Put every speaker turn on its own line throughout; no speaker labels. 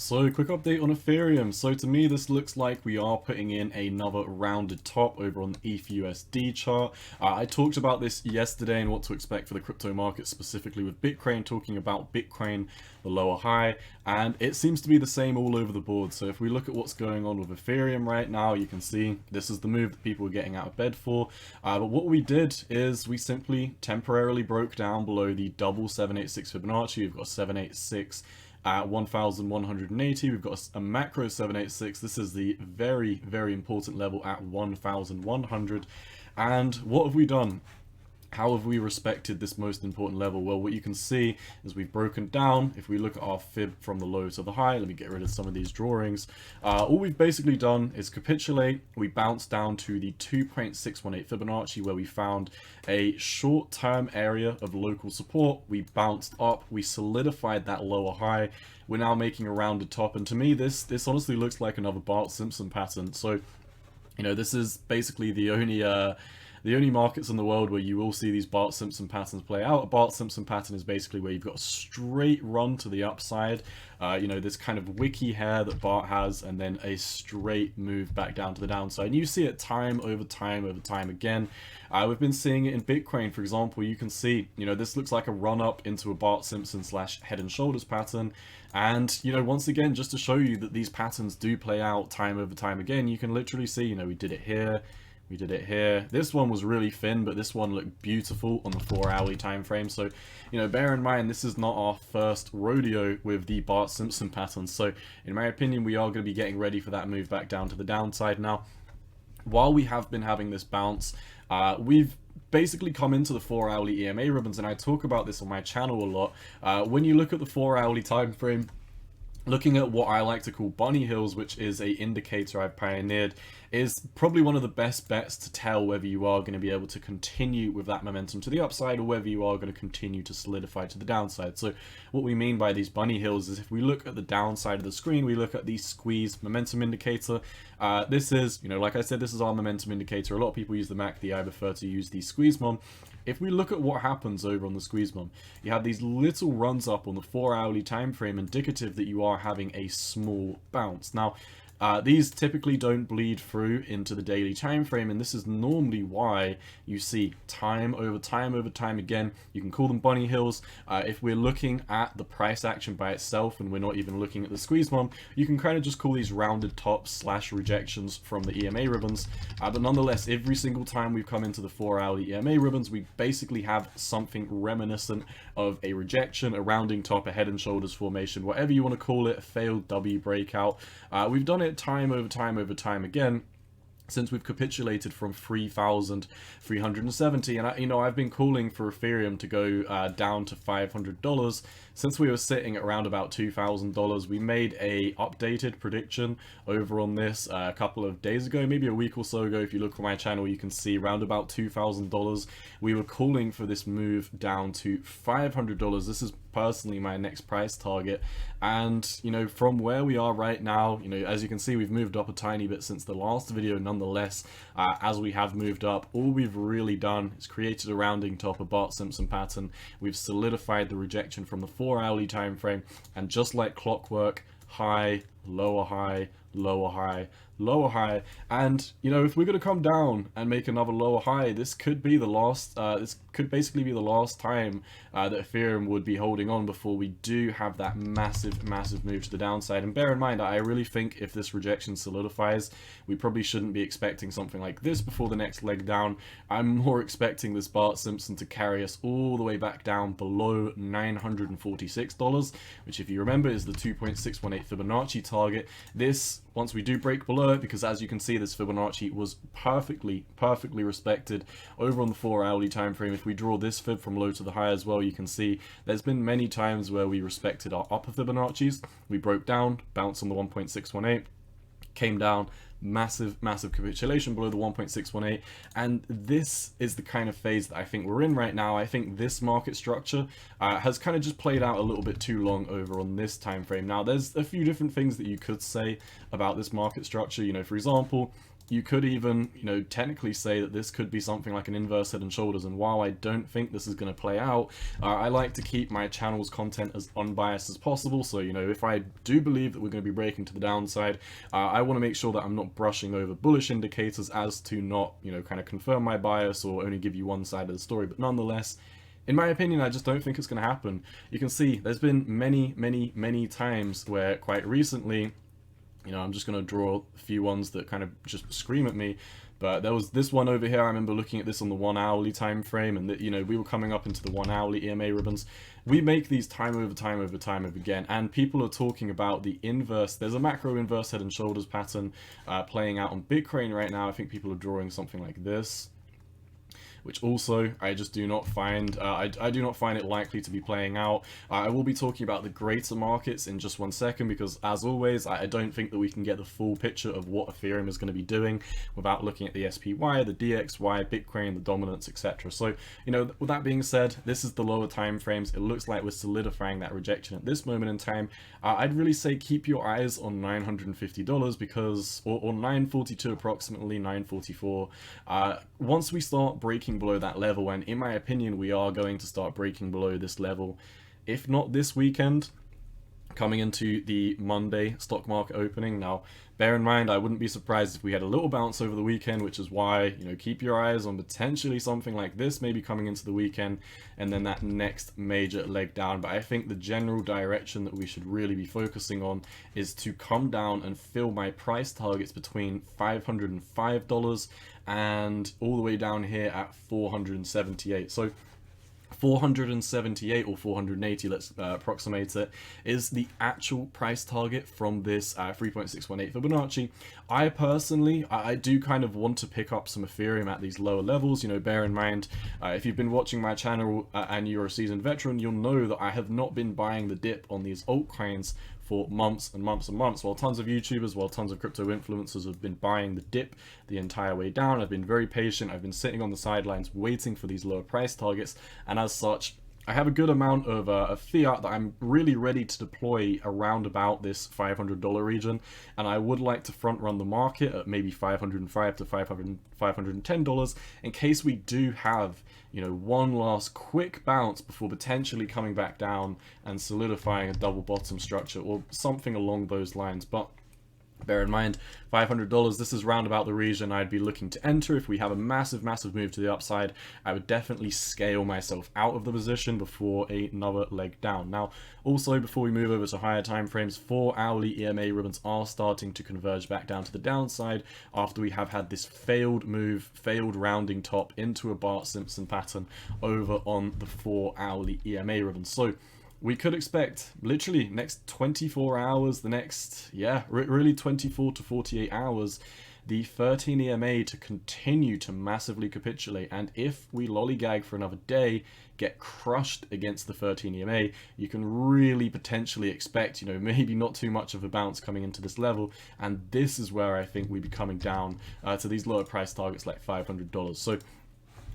So quick update on Ethereum. So to me this looks like we are putting in another rounded top over on the ETH/USD chart. I talked about this yesterday and what to expect for the crypto market, specifically with Bitcoin, talking about Bitcoin, the lower high, and it seems to be the same all over the board. So if we look at what's going on with Ethereum right now, you can see this is the move that people are getting out of bed for. But what we did is we simply temporarily broke down below the double 786 Fibonacci. We've got 786 at 1180. We've got a macro 786. This is the very, very important level at 1100. And what have we done? How have we respected this most important level? Well, what you can see is we've broken down. If we look at our fib from the low to the high, let me get rid of some of these drawings. All we've basically done is capitulate. We bounced down to the 2.618 Fibonacci, where we found a short-term area of local support. We bounced up, we solidified that lower high. We're now making a rounded top, and to me this honestly looks like another Bart Simpson pattern. So, you know, this is basically the only markets in the world where you will see these Bart Simpson patterns play out. A Bart Simpson pattern is basically where you've got a straight run to the upside, you know, this kind of wicky hair that Bart has, and then a straight move back down to the downside. And you see it time over time again. We've been seeing it in Bitcoin, for example. You can see, you know, this looks like a run up into a Bart Simpson / head and shoulders pattern. And, you know, once again, just to show you that these patterns do play out time over time again, you can literally see, you know, we did it here. We did it here. This one was really thin, but this one looked beautiful on the 4-hourly time frame. So, you know, bear in mind, this is not our first rodeo with the Bart Simpson pattern. So, in my opinion, we are going to be getting ready for that move back down to the downside. Now, while we have been having this bounce, we've basically come into the 4-hourly EMA ribbons, and I talk about this on my channel a lot. When you look at the 4-hourly time frame, looking at what I like to call bunny hills, which is a indicator I've pioneered, is probably one of the best bets to tell whether you are going to be able to continue with that momentum to the upside or whether you are going to continue to solidify to the downside. So what we mean by these bunny hills is if we look at the downside of the screen, we look at the squeeze momentum indicator. This is, you know, like I said, this is our momentum indicator. A lot of people use the MACD. I prefer to use the squeeze mom. If we look at what happens over on the squeeze mom, you have these little runs up on the 4-hourly time frame, indicative that you are having a small bounce. Now, these typically don't bleed through into the daily time frame, and this is normally why you see time over time again. You can call them bunny hills. If we're looking at the price action by itself and we're not even looking at the squeeze mom, you can kind of just call these rounded tops / rejections from the EMA ribbons. But nonetheless, every single time we've come into the 4-hourly EMA ribbons, we basically have something reminiscent of a rejection, a rounding top, a head and shoulders formation, whatever you want to call it, a failed W breakout. We've done it time over time again since we've capitulated from 3,370, and you know, I've been calling for Ethereum to go down to $500 since we were sitting at around about $2,000. We made a updated prediction over on this a couple of days ago, maybe a week or so ago. If you look on my channel, you can see around about $2,000. We were calling for this move down to $500. This is personally my next price target, and you know, from where we are right now, you know, as you can see, we've moved up a tiny bit since the last video. Nonetheless, as we have moved up, all we've really done is created a rounding top, a Bart Simpson pattern. We've solidified the rejection from the 4-hourly time frame, and just like clockwork, high, lower high, lower high, lower high. And you know, if we're going to come down and make another lower high, this could be the last this could basically be the last time that Ethereum would be holding on before we do have that massive move to the downside. And bear in mind, I really think if this rejection solidifies, we probably shouldn't be expecting something like this before the next leg down. I'm more expecting this Bart Simpson to carry us all the way back down below $946, which, if you remember, is the 2.618 Fibonacci target. This, once we do break below it, because as you can see, this Fibonacci was perfectly respected over on the 4-hourly time frame. If we draw this fib from low to the high as well, you can see there's been many times where we respected our upper Fibonacci's. We broke down, bounced on the 1.618, came down, massive capitulation below the 1.618, and this is the kind of phase that I think we're in right now. I think this market structure has kind of just played out a little bit too long over on this time frame. Now, there's a few different things that you could say about this market structure. You know, for example, you could even, you know, technically say that this could be something like an inverse head and shoulders. And while I don't think this is going to play out, I like to keep my channel's content as unbiased as possible. So, you know, if I do believe that we're going to be breaking to the downside, I want to make sure that I'm not brushing over bullish indicators as to not, you know, kind of confirm my bias or only give you one side of the story. But nonetheless, in my opinion, I just don't think it's going to happen. You can see there's been many times where quite recently, you know, I'm just going to draw a few ones that kind of just scream at me. But there was this one over here. I remember looking at this on the 1 hourly time frame, and that, you know, we were coming up into the 1 hourly EMA ribbons. We make these time over time again, and people are talking about the inverse. There's a macro inverse head and shoulders pattern playing out on Bitcoin right now. I think people are drawing something like this, which also I just do not find, I do not find it likely to be playing out. I will be talking about the greater markets in just 1 second, because as always, I don't think that we can get the full picture of what Ethereum is going to be doing without looking at the SPY, the DXY, Bitcoin, the dominance, etc. So, you know, with that being said, this is the lower time frames. It looks like we're solidifying that rejection at this moment in time. I'd really say keep your eyes on $950 because, or 942 approximately, 944. Once we start breaking below that level, and in my opinion we are going to start breaking below this level, if not this weekend, coming into the Monday stock market opening. Now bear in mind, I wouldn't be surprised if we had a little bounce over the weekend, which is why, you know, keep your eyes on potentially something like this maybe coming into the weekend, and then that next major leg down. But I think the general direction that we should really be focusing on is to come down and fill my price targets between $505 and all the way down here at 478. So 478 or 480, let's approximate it, is the actual price target from this 3.618 Fibonacci. I personally, I do kind of want to pick up some Ethereum at these lower levels. You know, bear in mind, if you've been watching my channel and you're a seasoned veteran, you'll know that I have not been buying the dip on these altcoins for months and months and months, while tons of YouTubers, while tons of crypto influencers have been buying the dip the entire way down. I've been very patient. I've been sitting on the sidelines waiting for these lower price targets, and as such, I have a good amount of fiat that I'm really ready to deploy around about this $500 region, and I would like to front run the market at maybe $505 to $510 in case we do have, you know, one last quick bounce before potentially coming back down and solidifying a double bottom structure or something along those lines. But bear in mind, $500, this is round about the region I'd be looking to enter. If we have a massive move to the upside, I would definitely scale myself out of the position before another leg down. Now, also, before we move over to higher time frames, 4 hourly EMA ribbons are starting to converge back down to the downside after we have had this failed move, failed rounding top into a Bart Simpson pattern over on the 4 hourly EMA ribbon. So we could expect literally next 24 hours, the next, really 24 to 48 hours, the 13 EMA to continue to massively capitulate. And if we lollygag for another day, get crushed against the 13 EMA, you can really potentially expect, you know, maybe not too much of a bounce coming into this level. And this is where I think we'd be coming down to these lower price targets like $500. So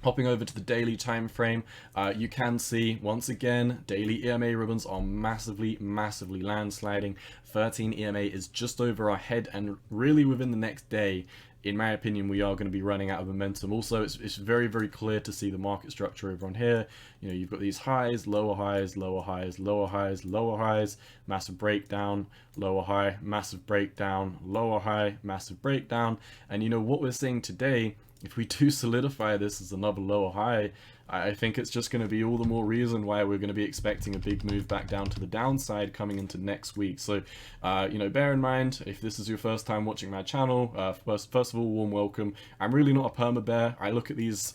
hopping over to the daily time frame, you can see once again daily EMA ribbons are massively landsliding. 13 EMA is just over our head, and really within the next day, in my opinion, we are going to be running out of momentum. Also, it's very clear to see the market structure over on here. You know, you've got these highs, lower highs, lower highs, lower highs, lower highs, massive breakdown, lower high, massive breakdown, lower high, massive breakdown. And you know what we're seeing today, if we do solidify this as another lower high, I think it's just going to be all the more reason why we're going to be expecting a big move back down to the downside coming into next week. So, you know, bear in mind, if this is your first time watching my channel, first of all, warm welcome. I'm really not a perma bear. I look at these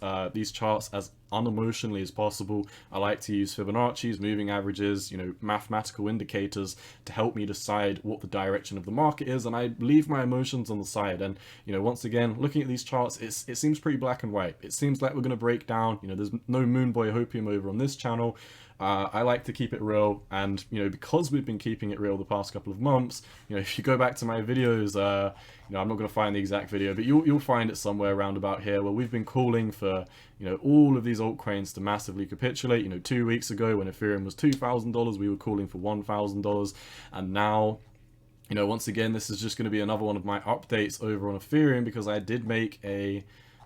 charts as unemotionally as possible. I like to use Fibonacci's, moving averages, you know, mathematical indicators to help me decide what the direction of the market is, and I leave my emotions on the side. And, you know, once again, looking at these charts, it seems pretty black and white. It seems like we're going to break down. You know, there's no moon boy hopium over on this channel. I like to keep it real, and you know, because we've been keeping it real the past couple of months, you know, if you go back to my videos, you know, I'm not going to find the exact video, but you'll find it somewhere around about here, where we've been calling for, you know, all of these altcoins to massively capitulate. You know, 2 weeks ago when Ethereum was $2,000, we were calling for $1,000, and now, You know, once again, this is just going to be another one of my updates over on Ethereum, because I did make a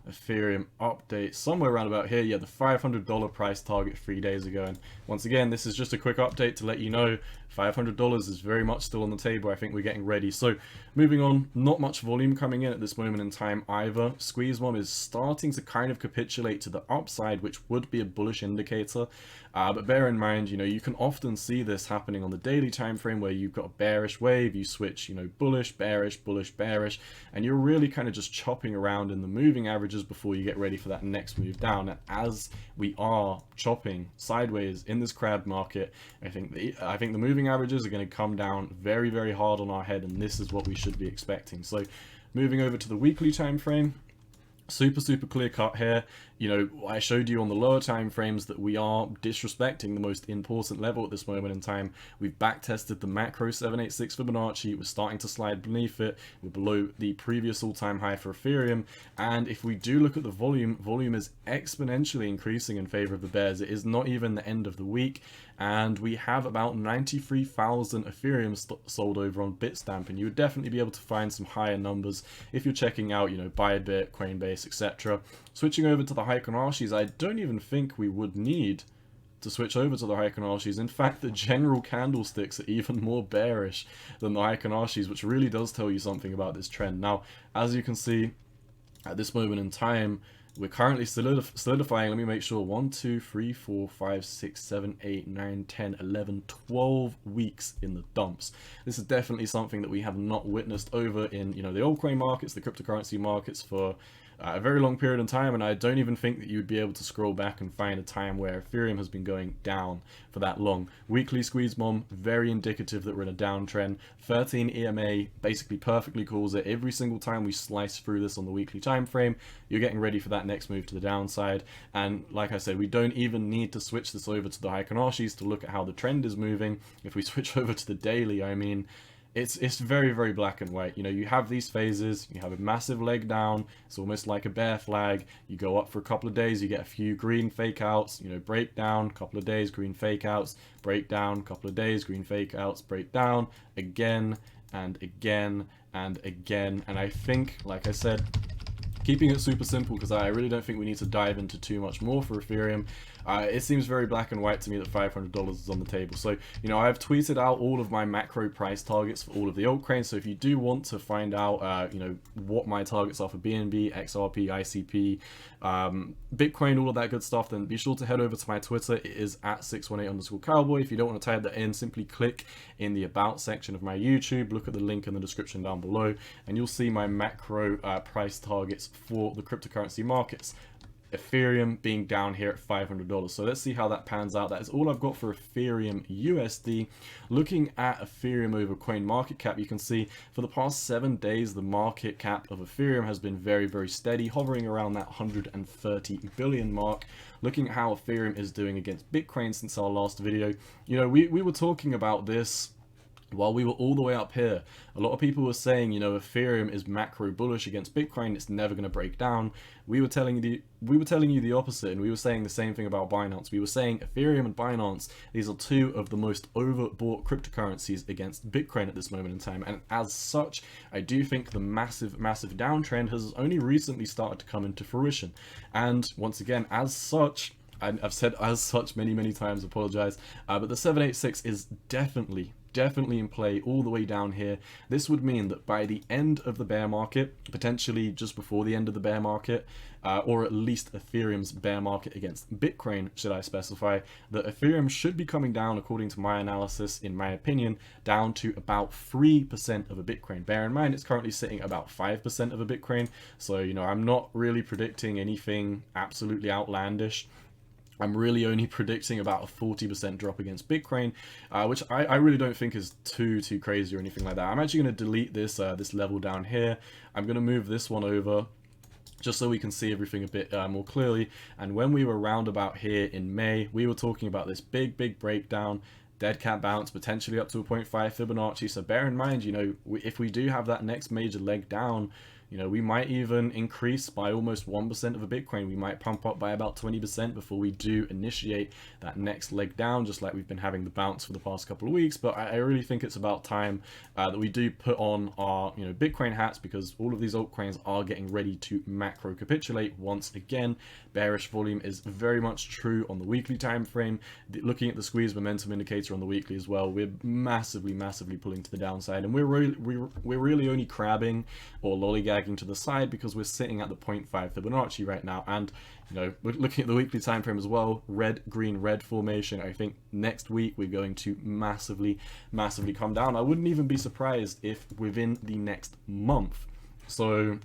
Ethereum update somewhere around about here. Yeah, the $500 price target 3 days ago. And once again, this is just a quick update to let you know $500 is very much still on the table. I think we're getting ready. So moving on, not much volume coming in at this moment in time either. Squeeze Mom is starting to kind of capitulate to the upside, which would be a bullish indicator. But bear in mind, you know, you can often see this happening on the daily time frame, where you've got a bearish wave, you switch, you know, bullish, bearish, bullish, bearish, and you're really kind of just chopping around in the moving averages before you get ready for that next move down. And as we are chopping sideways in this crab market, I think the moving averages are going to come down very, very hard on our head, and this is what we should be expecting. So moving over to the weekly time frame, super clear cut here. You know, I showed you on the lower time frames that we are disrespecting the most important level at this moment in time. We've back tested the macro 786 Fibonacci. We're starting to slide beneath it. We're below the previous all-time high for Ethereum, and if we do look at the volume is exponentially increasing in favor of the bears. It is not even the end of the week, and we have about 93,000 Ethereum sold over on Bitstamp, and you would definitely be able to find some higher numbers if you're checking out, you know, Bybit, Coinbase, etc. Switching over to the Heikonashis, I don't even think we would need to switch over to the Heikonashis. In fact, the general candlesticks are even more bearish than the Heikonashis, which really does tell you something about this trend. Now, as you can see, at this moment in time, we're currently solidifying. Let me make sure. 1, 2, 3, 4, 5, 6, 7, 8, 9, 10, 11, 12 weeks in the dumps. This is definitely something that we have not witnessed over in, you know, the altcoin markets, the cryptocurrency markets for a very long period of time, and I don't even think that you'd be able to scroll back and find a time where Ethereum has been going down for that long. Weekly Squeeze Mom, very indicative that we're in a downtrend. 13 EMA basically perfectly calls it. Every single time we slice through this on the weekly time frame, you're getting ready for that next move to the downside. And like I said, we don't even need to switch this over to the Heikonashis to look at how the trend is moving. If we switch over to the daily, I mean, it's very black and white. You know, you have these phases, you have a massive leg down, it's almost like a bear flag. You go up for a couple of days, you get a few green fake outs, you know, break down, couple of days, green fake outs, break down, couple of days, green fake outs, break down, again and again and again. And I think, like I said, keeping it super simple, because I really don't think we need to dive into too much more for Ethereum. It seems very black and white to me that $500 is on the table. So, you know, I've tweeted out all of my macro price targets for all of the altcoins. So if you do want to find out, you know, what my targets are for BNB, XRP, ICP, Bitcoin, all of that good stuff, then be sure to head over to my Twitter. It is at 618_cowboy. If you don't want to type that in, simply click in the about section of my YouTube, look at the link in the description down below, and you'll see my macro price targets for the cryptocurrency markets. Ethereum being down here at $500. So let's see how that pans out. That is all I've got for Ethereum USD. Looking at Ethereum over coin market cap, you can see for the past 7 days, the market cap of Ethereum has been very steady, hovering around that 130 billion mark. Looking at how Ethereum is doing against Bitcoin since our last video, you know, we were talking about this while we were all the way up here. A lot of people were saying, you know, Ethereum is macro bullish against Bitcoin, it's never going to break down. We were telling you the opposite, and we were saying the same thing about Binance. We were saying Ethereum and Binance, these are two of the most overbought cryptocurrencies against Bitcoin at this moment in time, and as such, I do think the massive downtrend has only recently started to come into fruition. And once again, as such, I've said as such many times, apologize, but the 786 is definitely in play all the way down here. This would mean that by the end of the bear market, potentially just before the end of the bear market, or at least Ethereum's bear market against Bitcoin, should I specify, that Ethereum should be coming down, according to my analysis, in my opinion, down to about 3% of a Bitcoin. Bear in mind, it's currently sitting about 5% of a Bitcoin. So, you know, I'm not really predicting anything absolutely outlandish. I'm really only predicting about a 40% drop against Bitcoin, which I really don't think is too crazy or anything like that. I'm actually going to delete this this level down here. I'm going to move this one over just so we can see everything a bit more clearly. And when we were round about here in May, we were talking about this big breakdown, dead cat bounce, potentially up to a 0.5 Fibonacci. So bear in mind, you know, if we do have that next major leg down, You know, we might even increase by almost 1% of a Bitcoin. We might pump up by about 20% before we do initiate that next leg down, just like we've been having the bounce for the past couple of weeks. But I really think it's about time that we do put on our, you know, Bitcoin hats, because all of these altcoins are getting ready to macro capitulate once again. Bearish volume is very much true on the weekly time frame. Looking at the squeeze momentum indicator on the weekly as well, we're massively pulling to the downside, and we're really only crabbing or lollygagging to the side because we're sitting at the 0.5 Fibonacci right now. And you know, looking at the weekly time frame as well, red, green, red formation. I think next week we're going to massively come down. I wouldn't even be surprised if within the next month, so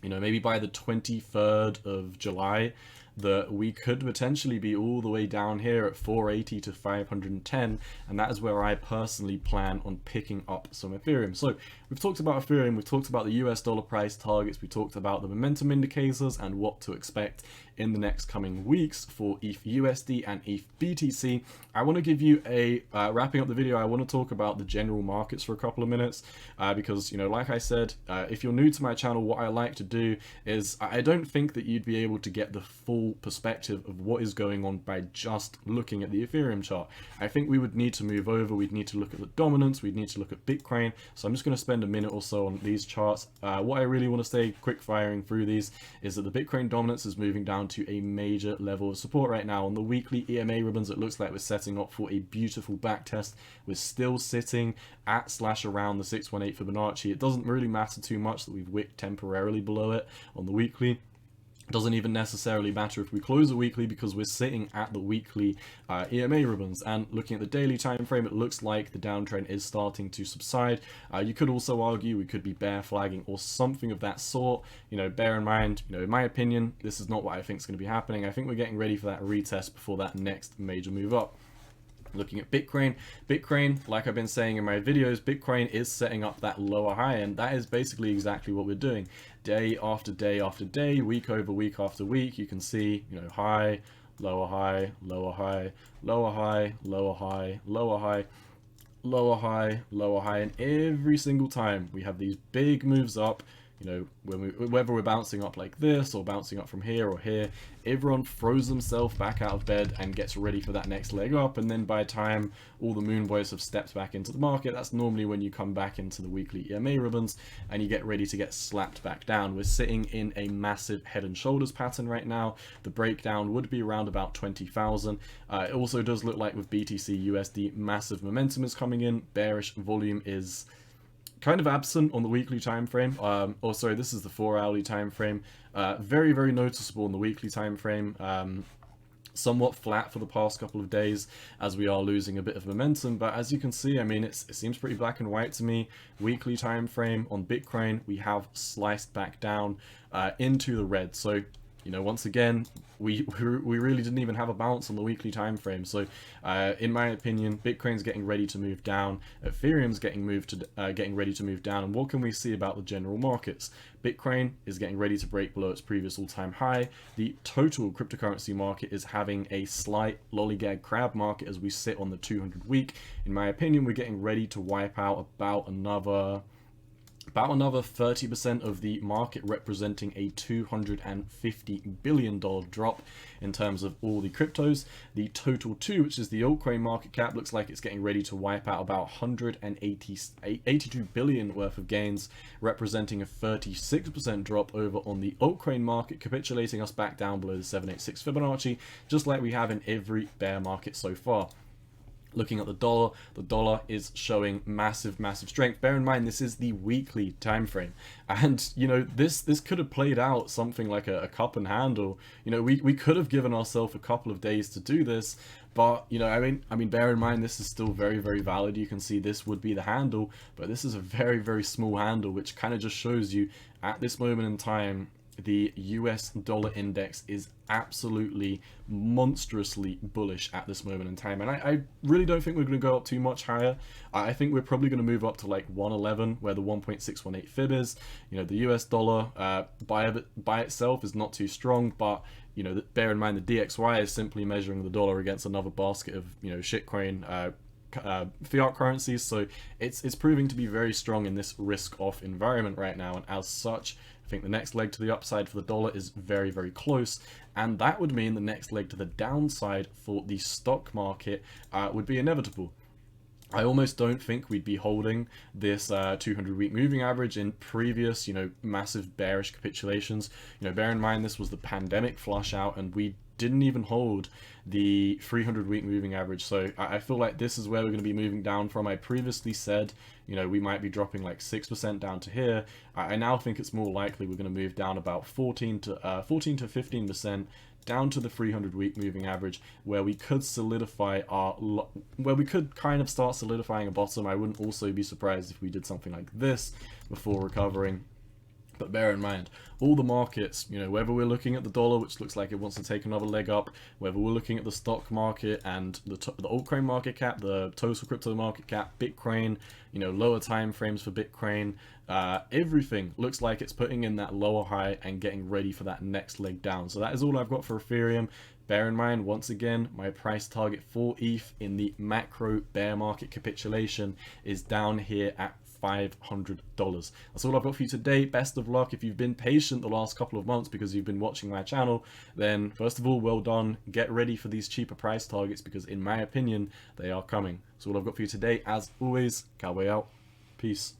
you know, maybe by the 23rd of July, that we could potentially be all the way down here at 480 to 510, and that is where I personally plan on picking up some Ethereum. So we've talked about Ethereum, we've talked about the US dollar price targets, we talked about the momentum indicators and what to expect in the next coming weeks for ETH USD and ETH BTC. I want to give you a wrapping up the video. I want to talk about the general markets for a couple of minutes because, you know, like I said, if you're new to my channel, what I like to do is I don't think that you'd be able to get the full perspective of what is going on by just looking at the Ethereum chart. I think we would need to move over, we'd need to look at the dominance, we'd need to look at Bitcoin. So I'm just going to spend a minute or so on these charts. What I really want to say, quick firing through these, is that the Bitcoin dominance is moving down to a major level of support right now. On the weekly EMA ribbons, it looks like we're setting up for a beautiful back test. We're still sitting at / around the 618 Fibonacci. It doesn't really matter too much that we've wicked temporarily below it on the weekly. Doesn't even necessarily matter if we close the weekly, because we're sitting at the weekly EMA ribbons. And looking at the daily time frame, it looks like the downtrend is starting to subside. You could also argue we could be bear flagging or something of that sort. You know, bear in mind, you know, in my opinion, this is not what I think is going to be happening. I think we're getting ready for that retest before that next major move up. Looking at Bitcoin, like I've been saying in my videos, Bitcoin is setting up that lower high, and that is basically exactly what we're doing. Day after day after day, week over week after week, you can see, you know, high, lower high, lower high, lower high, lower high, lower high, lower high, lower high, and every single time we have these big moves up. You know, whether we're bouncing up like this or bouncing up from here or here, everyone throws themselves back out of bed and gets ready for that next leg up. And then by the time all the moon boys have stepped back into the market, that's normally when you come back into the weekly EMA ribbons and you get ready to get slapped back down. We're sitting in a massive head and shoulders pattern right now. The breakdown would be around about 20,000. It also does look like with BTC USD, massive momentum is coming in. Bearish volume is kind of absent on the weekly time frame. Or sorry, this is the 4-hourly time frame. Very noticeable in the weekly time frame. Somewhat flat for the past couple of days as we are losing a bit of momentum, but as you can see, I mean, it seems pretty black and white to me. Weekly time frame on Bitcoin, we have sliced back down into the red. So, you know, once again, we really didn't even have a bounce on the weekly time frame. So in my opinion, Bitcoin's getting ready to move down, Ethereum's getting ready to move down. And what can we see about the general markets? Bitcoin is getting ready to break below its previous all-time high. The total cryptocurrency market is having a slight lollygag crab market as we sit on the 200 week. In my opinion, we're getting ready to wipe out about another 30% of the market, representing a $250 billion drop in terms of all the cryptos. The total 2, which is the altcoin market cap, looks like it's getting ready to wipe out about 182 billion worth of gains, representing a 36% drop over on the altcoin market, capitulating us back down below the 786 Fibonacci, just like we have in every bear market so far. Looking at the dollar is showing massive strength. Bear in mind, this is the weekly time frame, and you know, this could have played out something like a cup and handle. You know, we could have given ourselves a couple of days to do this, but you know, I mean, bear in mind, this is still very valid. You can see this would be the handle, but this is a very small handle, which kind of just shows you at this moment in time, the US dollar index is absolutely monstrously bullish at this moment in time, and I really don't think we're going to go up too much higher. I think we're probably going to move up to like 111, where the 1.618 fib is. You know, the US dollar by itself is not too strong, but you know, bear in mind the DXY is simply measuring the dollar against another basket of, you know, shitcoin fiat currencies. So it's proving to be very strong in this risk-off environment right now, and as such, I think the next leg to the upside for the dollar is very, very close, and that would mean the next leg to the downside for the stock market would be inevitable. I almost don't think we'd be holding this 200-week moving average in previous, massive bearish capitulations. Bear in mind this was the pandemic flush out, and we didn't even hold the 300-week moving average. So I feel like this is where we're going to be moving down from. I previously said, we might be dropping like 6% down to here. I now think it's more likely we're going to move down about 14 to 15% down to the 300-week moving average, where we could solidify where we could kind of start solidifying a bottom. I wouldn't also be surprised if we did something like this before recovering. But bear in mind, all the markets, whether we're looking at the dollar, which looks like it wants to take another leg up, whether we're looking at the stock market and the altcoin market cap, the total crypto market cap, Bitcoin, lower time frames for Bitcoin, everything looks like it's putting in that lower high and getting ready for that next leg down. So that is all I've got for Ethereum. Bear in mind, once again, my price target for ETH in the macro bear market capitulation is down here at $500. That's all I've got for you today. Best of luck. If you've been patient the last couple of months because you've been watching my channel, then first of all, well done. Get ready for these cheaper price targets because in my opinion, they are coming. That's all I've got for you today. As always, Cowboy out. Peace.